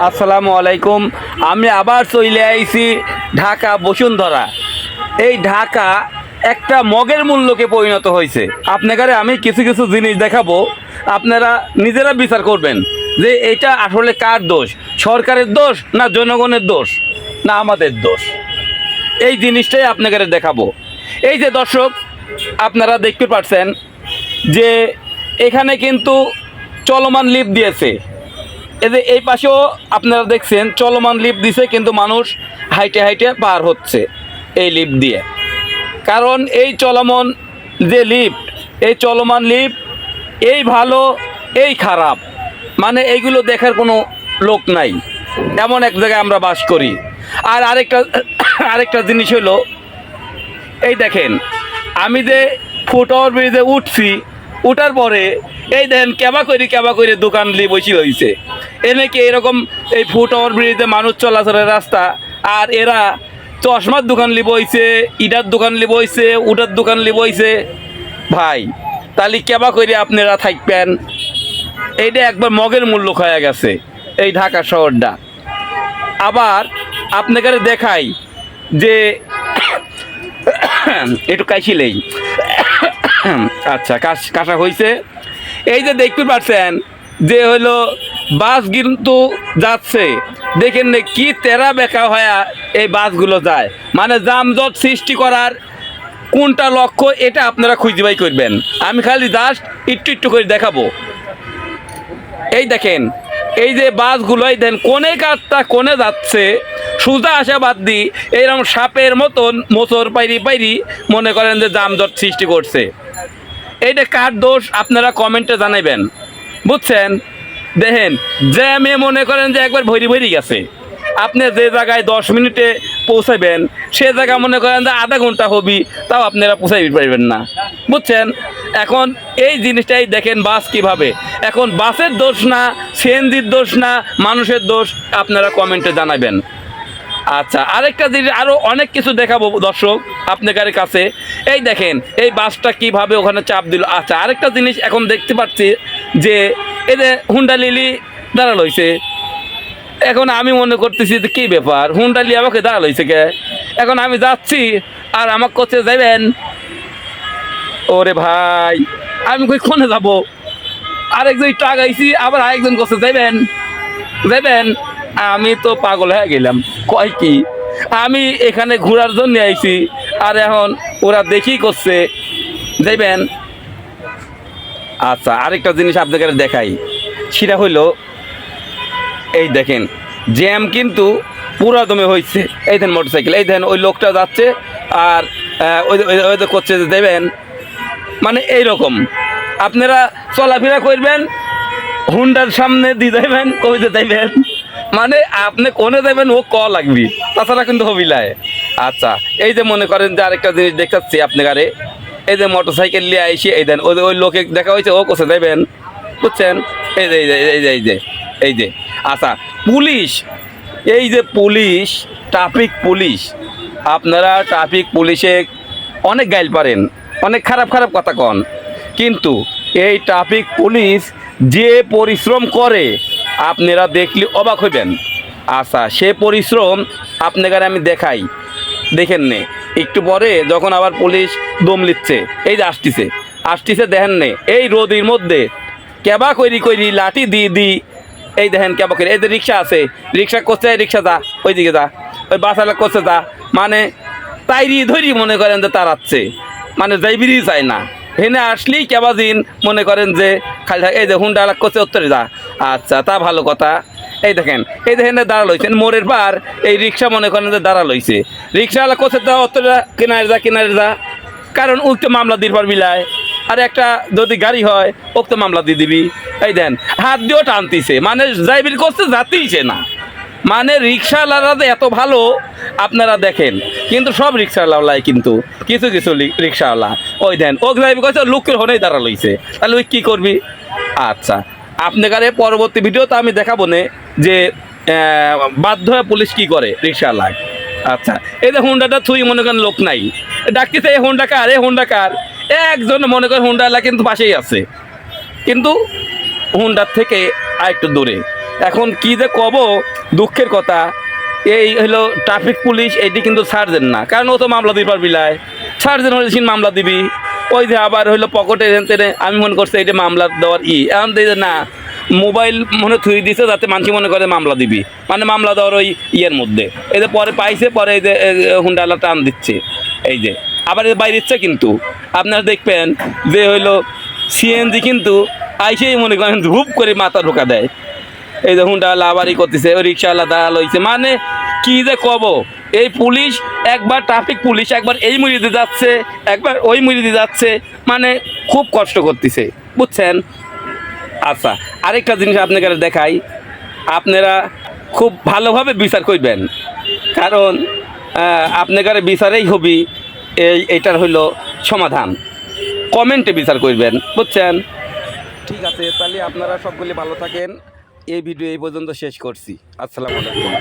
আসসালামু আলাইকুম। আমি আবার চলে আইছি ঢাকা বসুন্ধরা। এই ঢাকা একটা মগের মূল্যকে পরিণত হয়েছে। আপনাকে আমি কিছু কিছু জিনিস দেখাবো, আপনারা নিজেরা বিচার করবেন যে এটা আসলে কার দোষ, সরকারের দোষ না জনগণের দোষ না আমাদের দোষ। এই জিনিসটাই আপনাকে দেখাবো। এই যে দর্শক, আপনারা দেখতে পাচ্ছেন যে এখানে কিন্তু চলমান লিফট দিয়েছে। এই যে এই পাশেও আপনারা দেখছেন চলমান লিফট দিছে, কিন্তু মানুষ হাইটে হাইটে পার হচ্ছে এই লিফট দিয়ে। কারণ এই চলমান যে লিফট, এই চলমান লিফট এই ভালো এই খারাপ, মানে এইগুলো দেখার কোনো লোক নাই, এমন এক জায়গায় আমরা বাস করি। আর আরেকটা জিনিস হলো, এই দেখেন আমি যে ফুটওভার ব্রিজে উঠছি, উঠার পরে এই দেখেন কেবা করে দোকান নিয়ে বসে হয়েছে। এনেকে এরকম এই ফুটওভার ব্রিজে মানুষ চলাচলের রাস্তা, আর এরা চশমার দোকান নিয়ে বইছে, ইটার দোকান নিয়ে বইছে, উটার দোকান নিয়ে বইছে। ভাই তাহলে কেবা করে আপনারা থাকবেন? এইটা একবার মগের মূল্য হয়ে গেছে এই ঢাকা শহরটা। আবার আপনাকে দেখাই যে একটু কাশিলেই, আচ্ছা কাশা হয়েছে। এই যে দেখতে পাচ্ছেন যে হলো বাস কিন্তু যাচ্ছে, দেখেন না কি তেরা বেকা হয়ে এই বাসগুলো যায়, মানে যানজট সৃষ্টি করার কোনটা লক্ষ্য এটা আপনারা খুঁজে বাই করবেন। আমি খালি জাস্ট একটু করে দেখাবো। এই দেখেন এই যে বাসগুলো, এই দেন কোনে কাঠটা কোনে যাচ্ছে, সোজা আসা বাদ দি এইরকম সাপের মতন মোচর পাইরি মনে করেন যে যানজট সৃষ্টি করছে। এইটা কার দোষ আপনারা কমেন্টে জানাবেন, বুঝছেন? দেখেন জ্যামে মনে করেন যে একবার ভরি গেছে। আপনি যে জায়গায় 10 মিনিটে পৌঁছাবেন সে জায়গা মনে করেন যে আধা ঘন্টা হবি, তাও আপনারা পৌঁছাইতে পারবেন না, বুঝছেন? এখন এই জিনিসটাই দেখেন বাস কিভাবে, এখন বাসের দোষ না সিএনজির দোষ না মানুষের দোষ, আপনারা কমেন্টে জানাবেন। আচ্ছা আরেকটা জিনিস, আরও অনেক কিছু দেখাবো দর্শক আপনাদের কাছে। এই দেখেন এই বাসটা কিভাবে ওখানে চাপ দিল। আচ্ছা আরেকটা জিনিস এখন দেখতে পাচ্ছি যে এই যে হুন্ডা লিলি দাঁড়ালো হয়েছে। এখন আমি মনে করতেছি যে কী ব্যাপার, হুন্ডা লিলি আমাকে দাঁড়ালো হয়েছে কে? এখন আমি যাচ্ছি আর আমাকে করছে যাবেন। ওরে ভাই আমি কই কোনে যাবো? আরেকজন একটু আগাইছি, আবার আরেকজন করছে যাবেন। আমি তো পাগল হয়ে গেলাম, কয় কি আমি এখানে ঘোরার জন্য আইছি, আর এখন ওরা দেখি করছে যাইবেন। আচ্ছা আরেকটা জিনিস আপনাদের দেখাই, সেটা হইল এই দেখেন জ্যাম কিন্তু পুরা দমে হয়েছে। এই দেন মোটরসাইকেল, এই দেন ওই লোকটা যাচ্ছে আর ওই করছে যে দেবেন, মানে এইরকম আপনারা চলাফেরা করবেন, হুন্ডার সামনে দিয়ে যাইবেন, কবিতে যাইবেন, মানে আপনি কোনে যাবেন ও লাগবি, তাছাড়া কিন্তু হবিলায়। আচ্ছা এই যে মনে করেন যে আরেকটা জিনিস দেখাচ্ছি আপনাকে, এই যে মোটরসাইকেল নিয়ে আইসি, এই দেন ওই লোকে দেখা হয়েছে ও কোথায় যাবেন, বুঝছেন? এই যে এই যে আচ্ছা পুলিশ, এই যে পুলিশ, ট্রাফিক পুলিশ, আপনারা ট্রাফিক পুলিশে অনেক গাইল পারেন, অনেক খারাপ কথা কন, কিন্তু এই ট্রাফিক পুলিশ যে পরিশ্রম করে আপনারা দেখলে অবাক হইবেন। আচ্ছা সে পরিশ্রম আপনাকে আমি দেখাই, দেখেন নে একটু পরে যখন আবার পুলিশ দম লিচ্ছে, এই যে আসতেছে দেখেন নে এই রোদের মধ্যে কেবা করি লাঠি দি এই দেখেন কেবা করে। এই যে রিক্সা আছে, রিক্সা করছে রিক্সা যা ওইদিকে যা, ওই বাসালা করছে যা, মানে তাইরি ধরি মনে করেন যে তারাচ্ছে, মানে যাইবিরই চায় না। হেনে আসলেই কেবা দিন মনে করেন যে খালি এই যে হুন্ডা করছে উত্তরে যা। আচ্ছা তা ভালো কথা। এই দেখেন দাঁড়া লইছেন মোড়ের পার, এই রিক্সা মনে করেন যে দাঁড়া লইছে, রিক্সাওয়ালা করছে যা উত্তরে কিনারে যা, কারণ উক্ত মামলা দিতে পারবি লাই, আর একটা যদি গাড়ি হয় উক্ত মামলা দিয়ে দিবি। এই দেন হাত দিয়েও টানতিছে, মানে যাইবির করছে যাতেইছে না, মানে রিক্সাওয়ালারা এত ভালো আপনারা দেখেন, কিন্তু সব রিক্সাওয়ালাই কিন্তু কিছু রিক্সাওয়ালা ওই দেন ও যাইবি কইছে লোকের হনেই দাঁড়া লইছে, তাহলে ওই কী করবি? আচ্ছা আপনাকে পরবর্তী ভিডিওতে আমি দেখাবো না যে বাধ্য হয়ে পুলিশ কী করে রিক্সাওয়ালায়। আচ্ছা এই যে হুন্ডাটা থুই মনে করেন লোক নাই, ডাকতেছে এই হুন্ডা কার একজন মনে করেন হুন্ডাওয়ালা কিন্তু পাশেই আছে, কিন্তু হুন্ডার থেকে আরেকটু দূরে, এখন কি যে কব, দুঃখের কথা, এই হলো ট্রাফিক পুলিশ, এটি কিন্তু সার্জেন না, কারণ ও তো মামলা দিতে পারবি লাই। সার্জেন হলে সিন মামলা দিবি, ওই যে আবার হইলো পকেটে টেনে, আমি মনে করছি এটা মামলা দেওয়ার এখন দেখি যে না, মোবাইল মনে থুই দিছে যাতে মানুষ মনে করে মামলা দিবি, মানে মামলা দেওয়ার ওই ইয়ের মধ্যে। এই যে পরে পাইছে, পরে এই যে হুন্ডালা টান দিচ্ছে, এই যে আবার বাইরে ইচ্ছে। কিন্তু আপনারা দেখবেন যে হইলো সিএনজি কিন্তু আইসেই মনে করেন ধূপ করে মাথা ঢোকা দেয়। এই যে হুন্ডাওয়ালা আবারই করতেছে, ওই রিক্সাওয়ালা দাঁড়াল হয়েছে, মানে কি যে কব। এই পুলিশ একবার ট্রাফিক পুলিশ একবার এই মুড়িতে যাচ্ছে, একবার ওই মুড়িতে যাচ্ছে, মানে খুব কষ্ট করতেছে, বুঝছেন। আচ্ছা, আরেকটা জিনিস আপনাকে দেখাই, আপনারা খুব ভালোভাবে বিচার করবেন, কারণ আপনাদের বিচারেই হবি এইটার হইল সমাধান। কমেন্টে বিচার করবেন, বুঝছেন। ঠিক আছে, তাহলে আপনারা সবগুলি ভালো থাকেন। এই ভিডিও এই পর্যন্ত শেষ করছি। আসসালামু আলাইকুম।